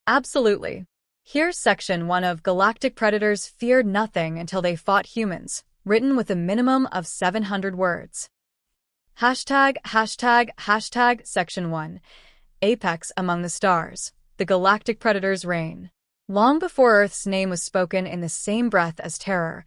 Absolutely. Here's section 1 of Galactic Predators Feared Nothing Until They Fought Humans, written with a minimum of 700 words. Section 1. Apex Among the Stars. The Galactic Predators Reign. Long before Earth's name was spoken in the same breath as terror,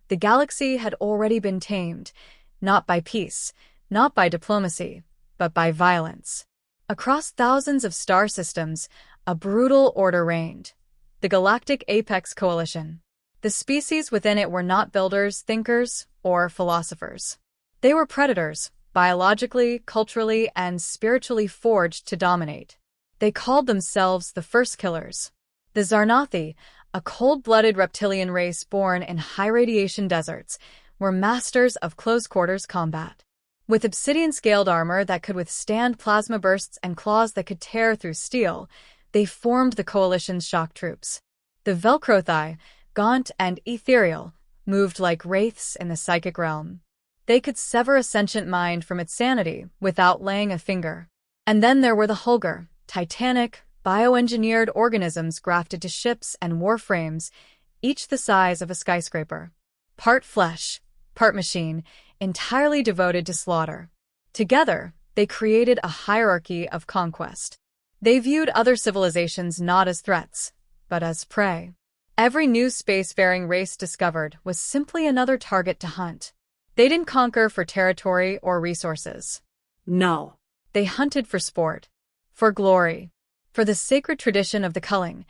the galaxy had already been tamed, not by peace, not by diplomacy, but by violence. Across thousands of star systems, a brutal order reigned. The Galactic Apex Coalition. The species within it were not builders, thinkers, or philosophers. They were predators, biologically, culturally, and spiritually forged to dominate. They called themselves the First Killers. The Zarnathi, a cold-blooded reptilian race born in high-radiation deserts, were masters of close-quarters combat. With obsidian-scaled armor that could withstand plasma bursts and claws that could tear through steel, they formed the Coalition's shock troops. The Velcrothi, gaunt and ethereal, moved like wraiths in the psychic realm. They could sever a sentient mind from its sanity without laying a finger. And then there were the Hulgur, titanic, bioengineered organisms grafted to ships and warframes, each the size of a skyscraper. Part flesh, part machine, entirely devoted to slaughter. Together, they created a hierarchy of conquest. They viewed other civilizations not as threats, but as prey. Every new spacefaring race discovered was simply another target to hunt. They didn't conquer for territory or resources. No. They hunted for sport, for glory, for the sacred tradition of the culling,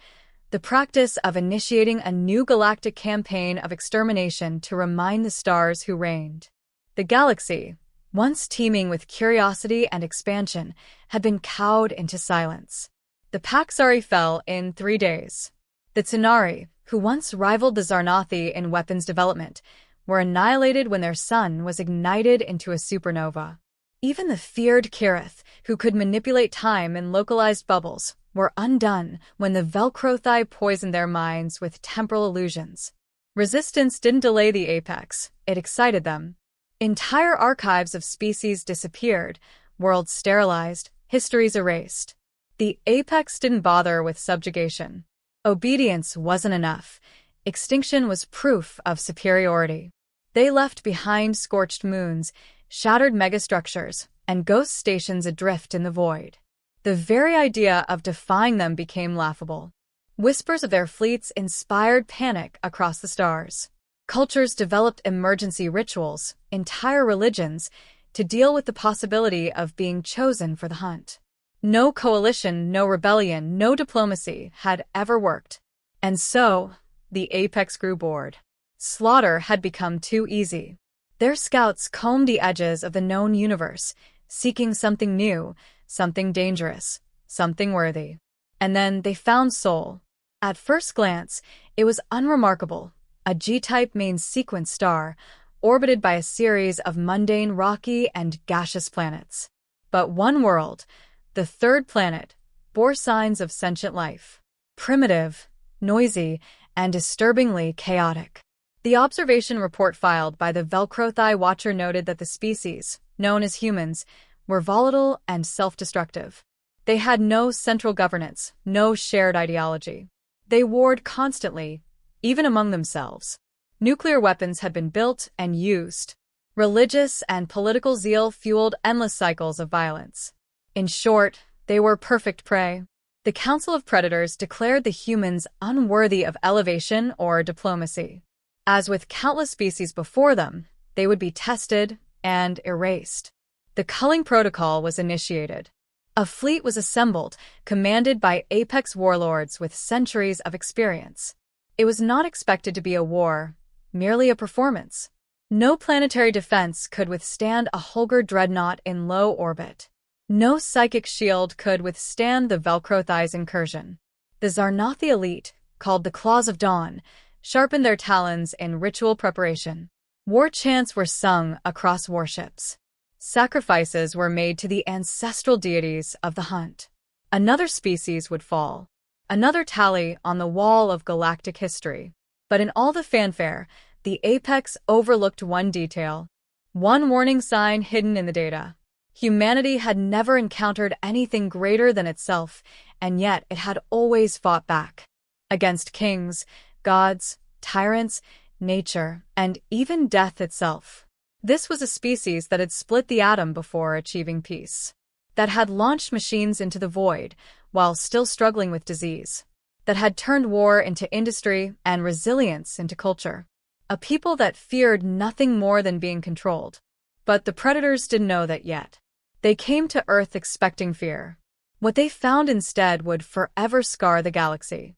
the practice of initiating a new galactic campaign of extermination to remind the stars who reigned. The galaxy, once teeming with curiosity and expansion, had been cowed into silence. The Paxari fell in 3 days. The Tsunari, who once rivaled the Zarnathi in weapons development, were annihilated when their sun was ignited into a supernova. Even the feared Kirith, who could manipulate time in localized bubbles, were undone when the Velcrothi poisoned their minds with temporal illusions. Resistance didn't delay the apex, it excited them. Entire archives of species disappeared, worlds sterilized, histories erased. The apex didn't bother with subjugation. Obedience wasn't enough. Extinction was proof of superiority. They left behind scorched moons, shattered megastructures, and ghost stations adrift in the void. The very idea of defying them became laughable. Whispers of their fleets inspired panic across the stars. Cultures developed emergency rituals, entire religions, to deal with the possibility of being chosen for the hunt. No coalition, no rebellion, no diplomacy had ever worked. And so, the apex grew bored. Slaughter had become too easy. Their scouts combed the edges of the known universe, seeking something new, something dangerous, something worthy. And then they found Sol. At first glance, it was unremarkable, a G-type main sequence star, orbited by a series of mundane rocky and gaseous planets. But one world, the third planet, bore signs of sentient life. Primitive, noisy, and disturbingly chaotic. The observation report filed by the Velcrothi Watcher noted that the species, known as humans, were volatile and self-destructive. They had no central governance, no shared ideology. They warred constantly, even among themselves. Nuclear weapons had been built and used. Religious and political zeal fueled endless cycles of violence. In short, they were perfect prey. The Council of Predators declared the humans unworthy of elevation or diplomacy. As with countless species before them, they would be tested and erased. The culling protocol was initiated. A fleet was assembled, commanded by apex warlords with centuries of experience. It was not expected to be a war, merely a performance. No planetary defense could withstand a Hulgur dreadnought in low orbit. No psychic shield could withstand the Velcrothi's incursion. The Zarnathi elite, called the Claws of Dawn, sharpened their talons in ritual preparation. War chants were sung across warships. Sacrifices were made to the ancestral deities of the hunt. Another species would fall. Another tally on the wall of galactic history. But in all the fanfare, the apex overlooked one detail. One warning sign hidden in the data. Humanity had never encountered anything greater than itself, and yet it had always fought back. Against kings, gods, tyrants, nature, and even death itself. This was a species that had split the atom before achieving peace. That had launched machines into the void, while still struggling with disease. That had turned war into industry and resilience into culture. A people that feared nothing more than being controlled. But the predators didn't know that yet. They came to Earth expecting fear. What they found instead would forever scar the galaxy.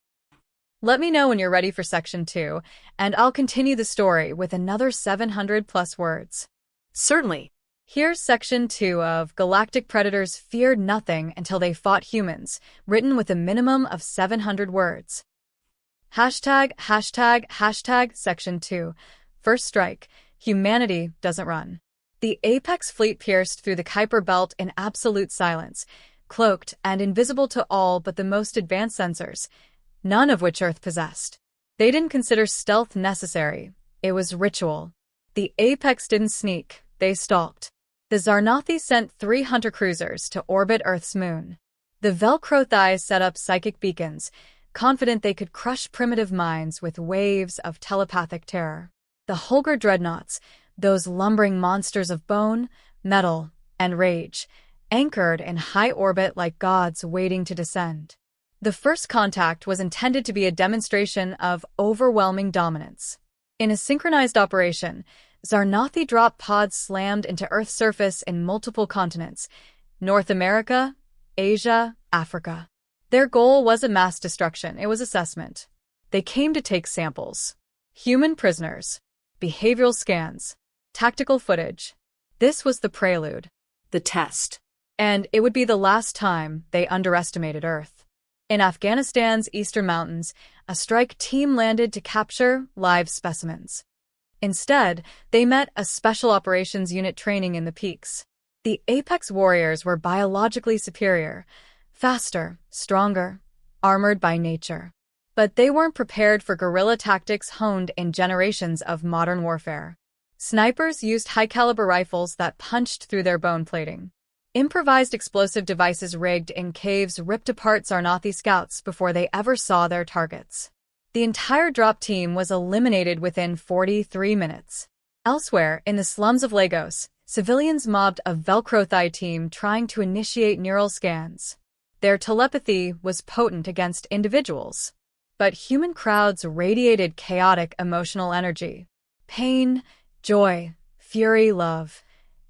Let me know when you're ready for Section 2, and I'll continue the story with another 700+ words. Certainly. Here's Section 2 of Galactic Predators Feared Nothing Until They Fought Humans, written with a minimum of 700 words. Hashtag Section 2. First strike. Humanity doesn't run. The Apex fleet pierced through the Kuiper Belt in absolute silence, cloaked and invisible to all but the most advanced sensors, none of which Earth possessed. They didn't consider stealth necessary. It was ritual. The Apex didn't sneak. They stalked. The Zarnathi sent 3 hunter cruisers to orbit Earth's moon. The Velcrothai set up psychic beacons, confident they could crush primitive minds with waves of telepathic terror. The Holger dreadnoughts, those lumbering monsters of bone, metal, and rage, anchored in high orbit like gods waiting to descend. The first contact was intended to be a demonstration of overwhelming dominance. In a synchronized operation, Zarnathi drop pods slammed into Earth's surface in multiple continents: North America, Asia, Africa. Their goal wasn't mass destruction, it was assessment. They came to take samples. Human prisoners, behavioral scans, tactical footage. This was the prelude. The test. And it would be the last time they underestimated Earth. In Afghanistan's eastern mountains, a strike team landed to capture live specimens. Instead, they met a special operations unit training in the peaks. The Apex warriors were biologically superior, faster, stronger, armored by nature. But they weren't prepared for guerrilla tactics honed in generations of modern warfare. Snipers used high-caliber rifles that punched through their bone plating. Improvised explosive devices rigged in caves ripped apart Zarnathi scouts before they ever saw their targets. The entire drop team was eliminated within 43 minutes. Elsewhere, in the slums of Lagos, civilians mobbed a Velcrothai team trying to initiate neural scans. Their telepathy was potent against individuals. But human crowds radiated chaotic emotional energy. Pain, joy, fury, love.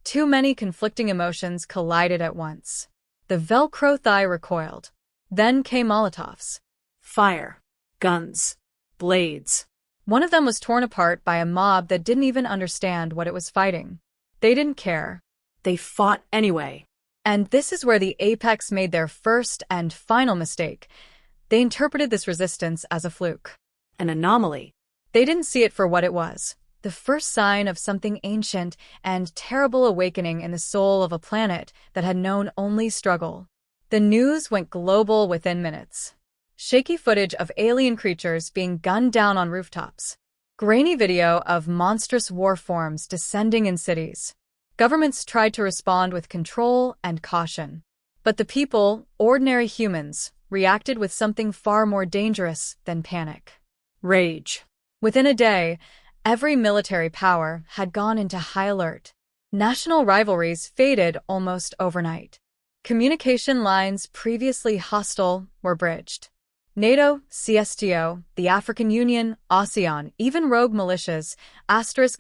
Too many conflicting emotions collided at once. The Velcrothai recoiled. Then came Molotovs. Fire. Guns. Blades. One of them was torn apart by a mob that didn't even understand what it was fighting. They didn't care. They fought anyway. And this is where the Apex made their first and final mistake. They interpreted this resistance as a fluke. An anomaly. They didn't see it for what it was. The first sign of something ancient and terrible awakening in the soul of a planet that had known only struggle. The news went global within minutes. Shaky footage of alien creatures being gunned down on rooftops. Grainy video of monstrous war forms descending in cities. Governments tried to respond with control and caution. But the people, ordinary humans, reacted with something far more dangerous than panic. Rage. Within a day, every military power had gone into high alert. National rivalries faded almost overnight. Communication lines previously hostile were bridged. NATO, CSTO, the African Union, ASEAN, even rogue militias,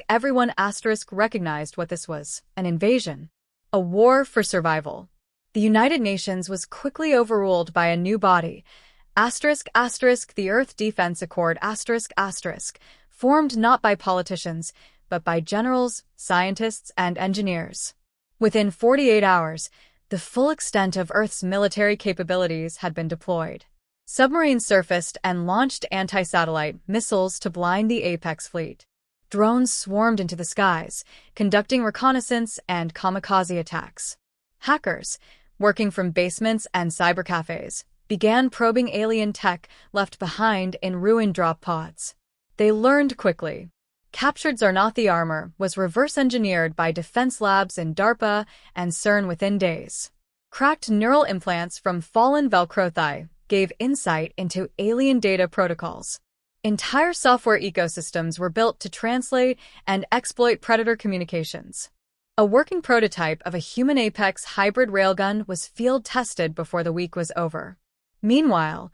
everyone recognized what this was: an invasion. A war for survival. The United Nations was quickly overruled by a new body, the Earth Defense Accord, formed not by politicians, but by generals, scientists, and engineers. Within 48 hours, the full extent of Earth's military capabilities had been deployed. Submarines surfaced and launched anti-satellite missiles to blind the Apex fleet. Drones swarmed into the skies, conducting reconnaissance and kamikaze attacks. Hackers, working from basements and cybercafes, began probing alien tech left behind in ruined drop pods. They learned quickly. Captured Zarnathi armor was reverse-engineered by defense labs in DARPA and CERN within days. Cracked neural implants from fallen Velcrothi gave insight into alien data protocols. Entire software ecosystems were built to translate and exploit predator communications. A working prototype of a human Apex hybrid railgun was field-tested before the week was over. Meanwhile,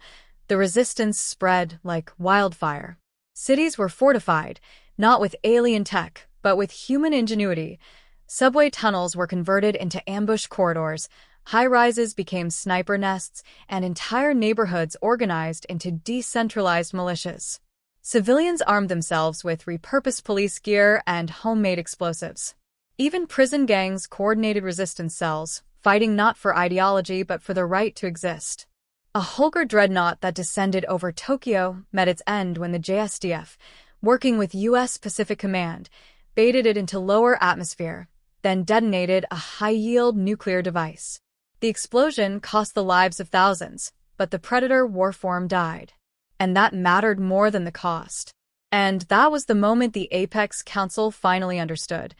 the resistance spread like wildfire. Cities were fortified, not with alien tech, but with human ingenuity. Subway tunnels were converted into ambush corridors, high-rises became sniper nests, and entire neighborhoods organized into decentralized militias. Civilians armed themselves with repurposed police gear and homemade explosives. Even prison gangs coordinated resistance cells, fighting not for ideology but for the right to exist. A Holger dreadnought that descended over Tokyo met its end when the JSDF, working with U.S. Pacific Command, baited it into lower atmosphere, then detonated a high-yield nuclear device. The explosion cost the lives of thousands, but the Predator warform died. And that mattered more than the cost. And that was the moment the Apex Council finally understood.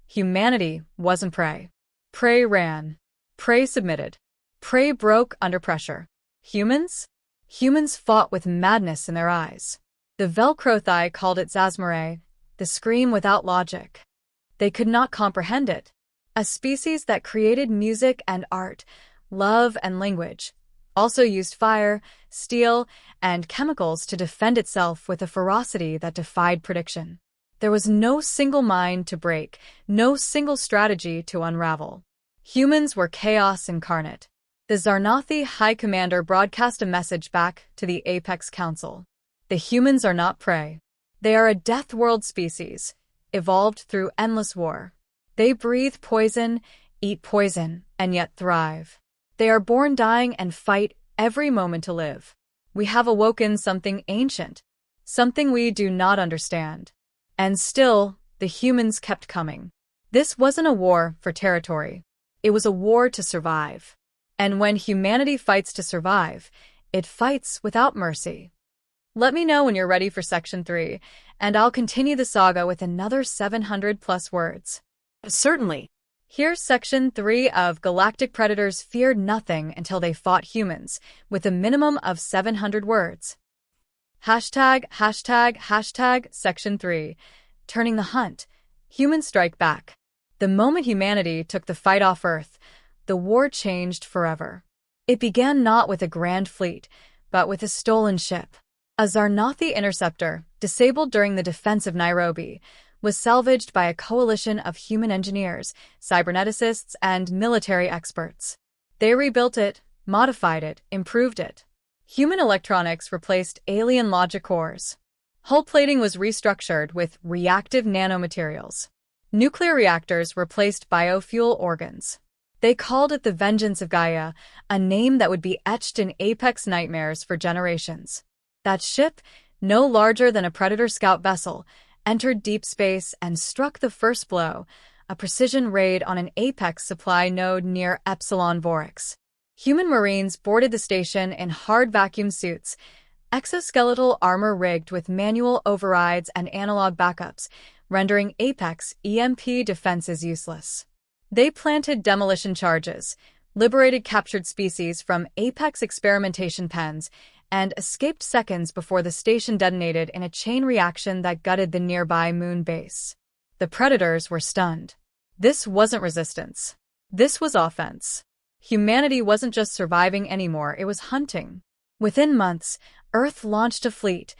Humanity wasn't prey. Prey ran. Prey submitted. Prey broke under pressure. Humans? Humans fought with madness in their eyes. The Velcrothi called it Zazmare, the scream without logic. They could not comprehend it. A species that created music and art, love and language, also used fire, steel, and chemicals to defend itself with a ferocity that defied prediction. There was no single mind to break, no single strategy to unravel. Humans were chaos incarnate. The Zarnathi High Commander broadcast a message back to the Apex Council. The humans are not prey. They are a death world species, evolved through endless war. They breathe poison, eat poison, and yet thrive. They are born dying and fight every moment to live. We have awoken something ancient, something we do not understand. And still, the humans kept coming. This wasn't a war for territory. It was a war to survive. And when humanity fights to survive, it fights without mercy. Let me know when you're ready for Section 3, and I'll continue the saga with another 700+ words. Certainly. Here's Section 3 of Galactic Predators Feared Nothing Until They Fought Humans, with a minimum of 700 words. Hashtag Section 3. Turning the hunt. Humans strike back. The moment humanity took the fight off Earth, the war changed forever. It began not with a grand fleet, but with a stolen ship. A Zarnathi interceptor, disabled during the defense of Nairobi, was salvaged by a coalition of human engineers, cyberneticists, and military experts. They rebuilt it, modified it, improved it. Human electronics replaced alien logic cores. Hull plating was restructured with reactive nanomaterials. Nuclear reactors replaced biofuel organs. They called it the Vengeance of Gaia, a name that would be etched in Apex nightmares for generations. That ship, no larger than a Predator scout vessel, entered deep space and struck the first blow, a precision raid on an Apex supply node near Epsilon Vorix. Human Marines boarded the station in hard vacuum suits, exoskeletal armor rigged with manual overrides and analog backups, rendering Apex EMP defenses useless. They planted demolition charges, liberated captured species from Apex experimentation pens, and escaped seconds before the station detonated in a chain reaction that gutted the nearby moon base. The Predators were stunned. This wasn't resistance. This was offense. Humanity wasn't just surviving anymore, it was hunting. Within months, Earth launched a fleet,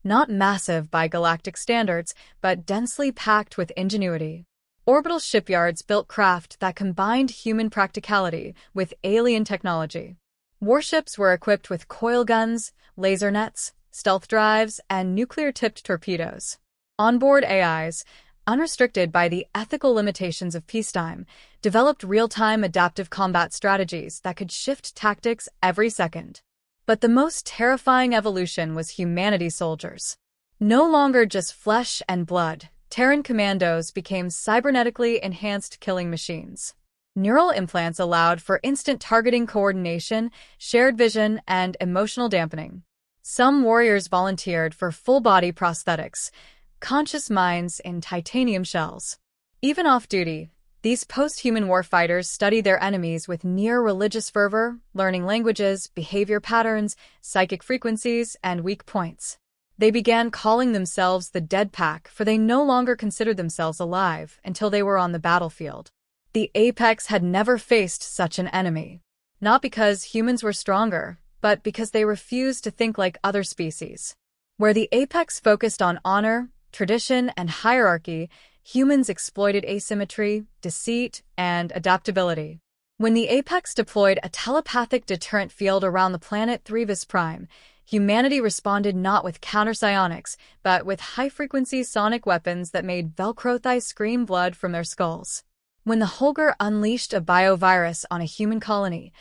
not massive by galactic standards, but densely packed with ingenuity. Orbital shipyards built craft that combined human practicality with alien technology. Warships were equipped with coil guns, laser nets, stealth drives, and nuclear-tipped torpedoes. Onboard AIs, unrestricted by the ethical limitations of peacetime, developed real-time adaptive combat strategies that could shift tactics every second. But the most terrifying evolution was humanity's soldiers. No longer just flesh and blood, Terran commandos became cybernetically enhanced killing machines. Neural implants allowed for instant targeting coordination, shared vision, and emotional dampening. Some warriors volunteered for full-body prosthetics, conscious minds in titanium shells. Even off-duty, these post-human warfighters studied their enemies with near-religious fervor, learning languages, behavior patterns, psychic frequencies, and weak points. They began calling themselves the Dead Pack, for they no longer considered themselves alive until they were on the battlefield. The Apex had never faced such an enemy. Not because humans were stronger, but because they refused to think like other species. Where the Apex focused on honor, tradition, and hierarchy, humans exploited asymmetry, deceit, and adaptability. When the Apex deployed a telepathic deterrent field around the planet Threvis Prime, humanity responded not with counter-psionics, but with high-frequency sonic weapons that made Velcrothi scream blood from their skulls. When the Holger unleashed a biovirus on a human colony,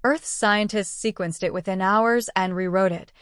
Earth's scientists sequenced it within hours and rewrote it,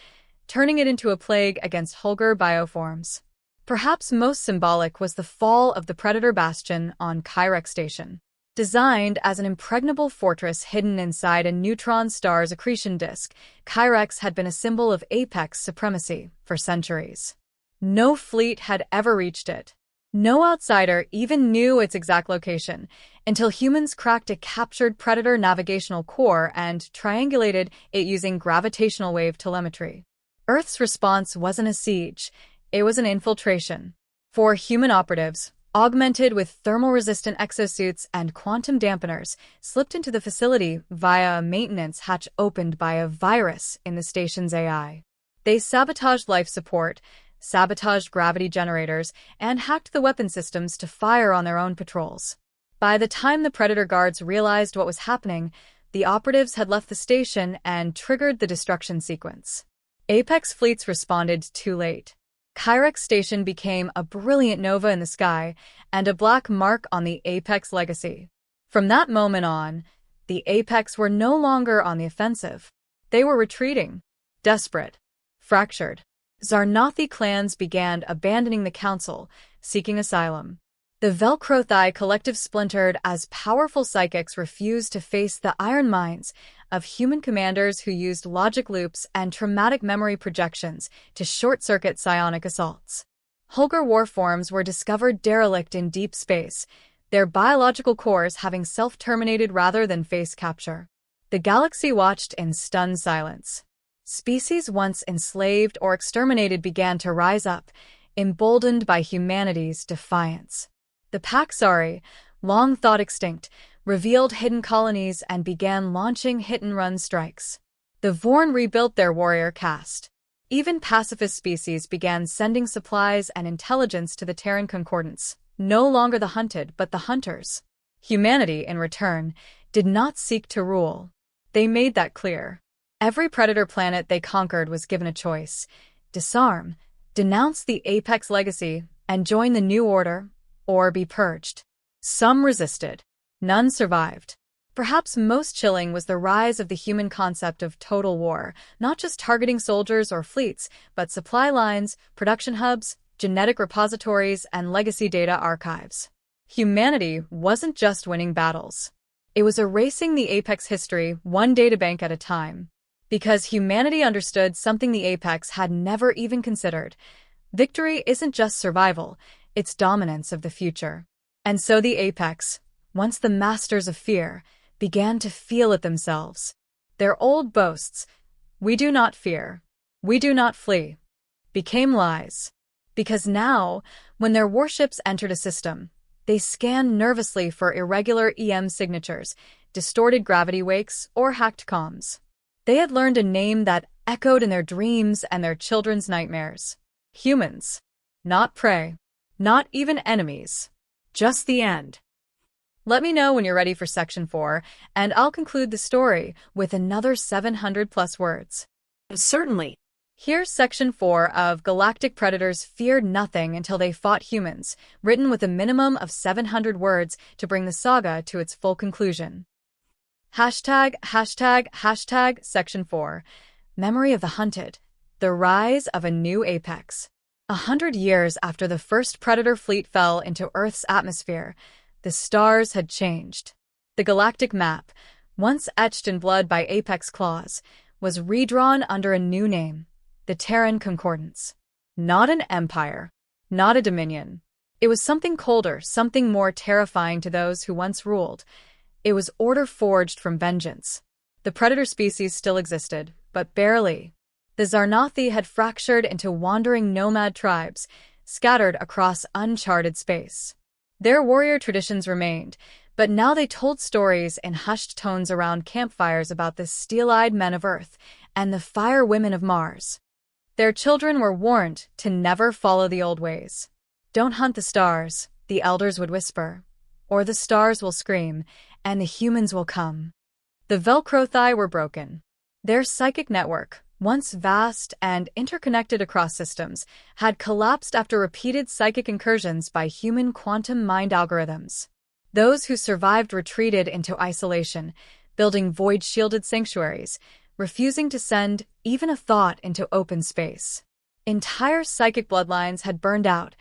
turning it into a plague against Holger bioforms. Perhaps most symbolic was the fall of the Predator Bastion on Kyrek Station. Designed as an impregnable fortress hidden inside a neutron star's accretion disk, Kyrek had been a symbol of Apex supremacy for centuries. No fleet had ever reached it. No outsider even knew its exact location until humans cracked a captured Predator navigational core and triangulated it using gravitational wave telemetry. Earth's response wasn't a siege. It was an infiltration. 4 human operatives, augmented with thermal-resistant exosuits and quantum dampeners, slipped into the facility via a maintenance hatch opened by a virus in the station's AI. They sabotaged life support, sabotaged gravity generators, and hacked the weapon systems to fire on their own patrols. By the time the Predator guards realized what was happening, the operatives had left the station and triggered the destruction sequence. Apex fleets responded too late. Kyrek Station became a brilliant nova in the sky and a black mark on the Apex legacy. From that moment on, the Apex were no longer on the offensive. They were retreating, desperate, fractured. Zarnathi clans began abandoning the council, seeking asylum. The Velcrothi collective splintered as powerful psychics refused to face the iron minds of human commanders who used logic loops and traumatic memory projections to short-circuit psionic assaults. Holger warforms were discovered derelict in deep space, their biological cores having self-terminated rather than face capture. The galaxy watched in stunned silence. Species once enslaved or exterminated began to rise up, emboldened by humanity's defiance. The Paxari, long thought extinct, revealed hidden colonies and began launching hit-and-run strikes. The Vorn rebuilt their warrior caste. Even pacifist species began sending supplies and intelligence to the Terran Concordance, no longer the hunted but the hunters. Humanity, in return, did not seek to rule. They made that clear. Every predator planet they conquered was given a choice: disarm, denounce the Apex legacy, and join the New Order, or be purged. Some resisted. None survived. Perhaps most chilling was the rise of the human concept of total war, not just targeting soldiers or fleets, but supply lines, production hubs, genetic repositories, and legacy data archives. Humanity wasn't just winning battles. It was erasing the Apex history one databank at a time. Because humanity understood something the Apex had never even considered. Victory isn't just survival, it's dominance of the future. And so the Apex, once the masters of fear, began to feel it themselves. Their old boasts, "We do not fear, we do not flee," became lies. Because now, when their warships entered a system, they scanned nervously for irregular EM signatures, distorted gravity wakes, or hacked comms. They had learned a name that echoed in their dreams and their children's nightmares. Humans. Not prey. Not even enemies. Just the end. Let me know when you're ready for Section 4, and I'll conclude the story with another 700+ words. Certainly. Here's Section 4 of Galactic Predators Feared Nothing Until They Fought Humans, written with a minimum of 700 words to bring the saga to its full conclusion. Section 4. Memory of the Hunted. The Rise of a New Apex. 100 years after the first Predator fleet fell into Earth's atmosphere, the stars had changed. The galactic map, once etched in blood by Apex claws, was redrawn under a new name, the Terran Concordance. Not an empire, not a dominion. It was something colder, something more terrifying to those who once ruled. It was order forged from vengeance. The predator species still existed, but barely. The Zarnathi had fractured into wandering nomad tribes, scattered across uncharted space. Their warrior traditions remained, but now they told stories in hushed tones around campfires about the steel-eyed men of Earth and the fire women of Mars. Their children were warned to never follow the old ways. "Don't hunt the stars," the elders would whisper, "or the stars will scream, and the humans will come." The Velcrothi were broken. Their psychic network, once vast and interconnected across systems, had collapsed after repeated psychic incursions by human quantum mind algorithms. Those who survived retreated into isolation, building void-shielded sanctuaries, refusing to send even a thought into open space. Entire psychic bloodlines had burned out,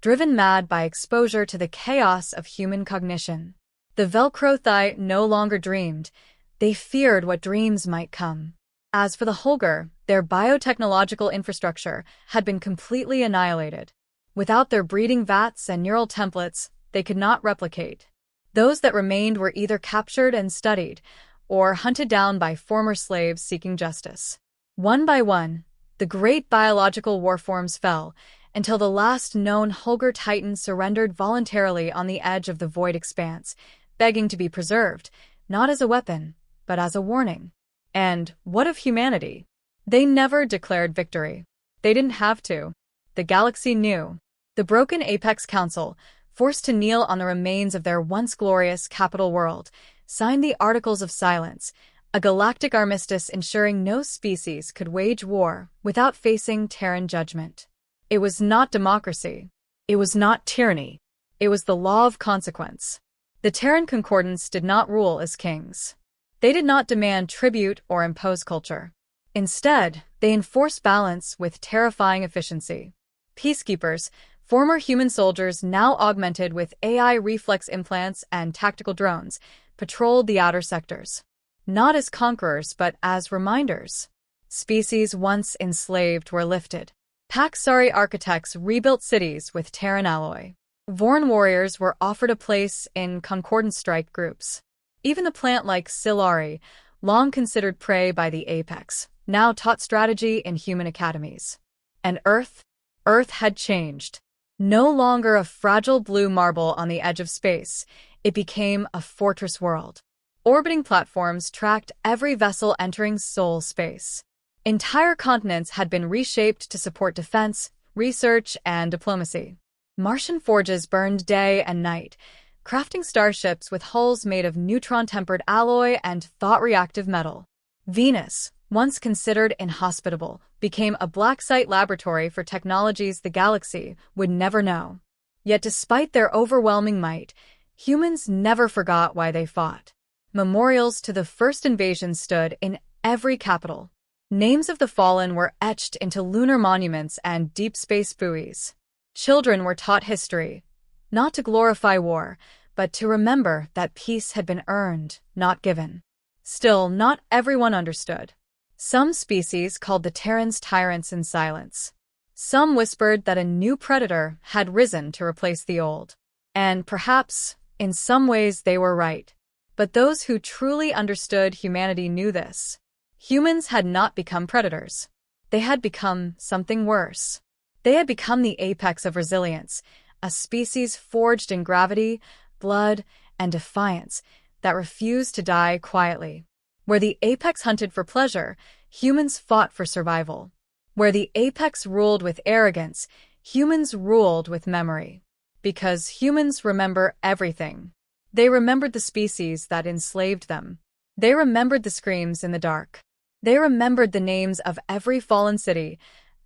driven mad by exposure to the chaos of human cognition. The Velcrothi no longer dreamed. They feared what dreams might come. As for the Holger, their biotechnological infrastructure had been completely annihilated. Without their breeding vats and neural templates, they could not replicate. Those that remained were either captured and studied, or hunted down by former slaves seeking justice. One by one, the great biological warforms fell, until the last known Holger Titan surrendered voluntarily on the edge of the void expanse, begging to be preserved, not as a weapon, but as a warning. And what of humanity? They never declared victory. They didn't have to. The galaxy knew. The broken Apex Council, forced to kneel on the remains of their once glorious capital world, signed the Articles of Silence, a galactic armistice ensuring no species could wage war without facing Terran judgment. It was not democracy. It was not tyranny. It was the law of consequence. The Terran Concordants did not rule as kings. They did not demand tribute or impose culture. Instead, they enforced balance with terrifying efficiency. Peacekeepers, former human soldiers now augmented with AI reflex implants and tactical drones, patrolled the outer sectors. Not as conquerors, but as reminders. Species once enslaved were lifted. Paxari architects rebuilt cities with Terran alloy. Vorn warriors were offered a place in Concordant strike groups. Even the plant-like Silari, long considered prey by the Apex, now taught strategy in human academies. And Earth had changed. No longer a fragile blue marble on the edge of space, it became a fortress world. Orbiting platforms tracked every vessel entering Sol space. Entire continents had been reshaped to support defense, research, and diplomacy. Martian forges burned day and night, crafting starships with hulls made of neutron-tempered alloy and thought-reactive metal. Venus, once considered inhospitable, became a black site laboratory for technologies the galaxy would never know. Yet despite their overwhelming might, humans never forgot why they fought. Memorials to the first invasion stood in every capital. Names of the fallen were etched into lunar monuments and deep space buoys. Children were taught history, not to glorify war, but to remember that peace had been earned, not given. Still, not everyone understood. Some species called the Terrans tyrants in silence. Some whispered that a new predator had risen to replace the old. And perhaps, in some ways, they were right. But those who truly understood humanity knew this. Humans had not become predators. They had become something worse. They had become the apex of resilience, a species forged in gravity, blood, and defiance that refused to die quietly. Where the apex hunted for pleasure, humans fought for survival. Where the apex ruled with arrogance, humans ruled with memory. Because humans remember everything. They remembered the species that enslaved them. They remembered the screams in the dark. They remembered the names of every fallen city,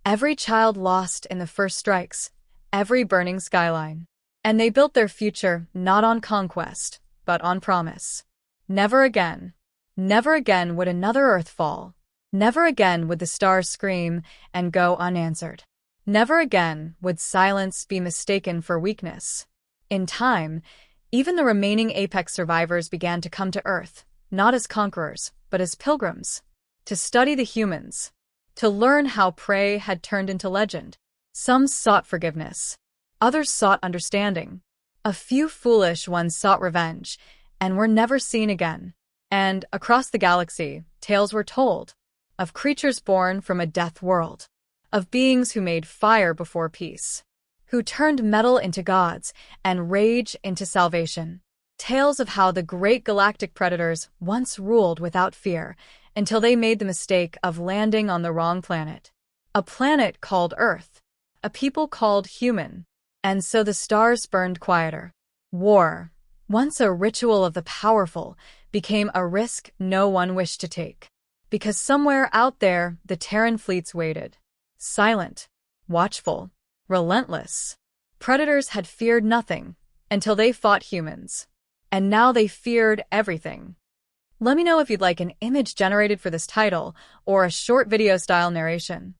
every child lost in the first strikes, every burning skyline. And they built their future not on conquest, but on promise. Never again. Never again would another Earth fall. Never again would the stars scream and go unanswered. Never again would silence be mistaken for weakness. In time, even the remaining Apex survivors began to come to Earth, not as conquerors, but as pilgrims. To study the humans. To learn how prey had turned into legend. Some sought forgiveness. Others sought understanding. A few foolish ones sought revenge, and were never seen again. And, across the galaxy, tales were told of creatures born from a death world, of beings who made fire before peace, who turned metal into gods and rage into salvation. Tales of how the great galactic predators once ruled without fear until they made the mistake of landing on the wrong planet. A planet called Earth, a people called human. And so the stars burned quieter. War, once a ritual of the powerful, became a risk no one wished to take. Because somewhere out there, the Terran fleets waited. Silent, watchful, relentless. Predators had feared nothing until they fought humans. And now they feared everything. Let me know if you'd like an image generated for this title or a short video-style narration.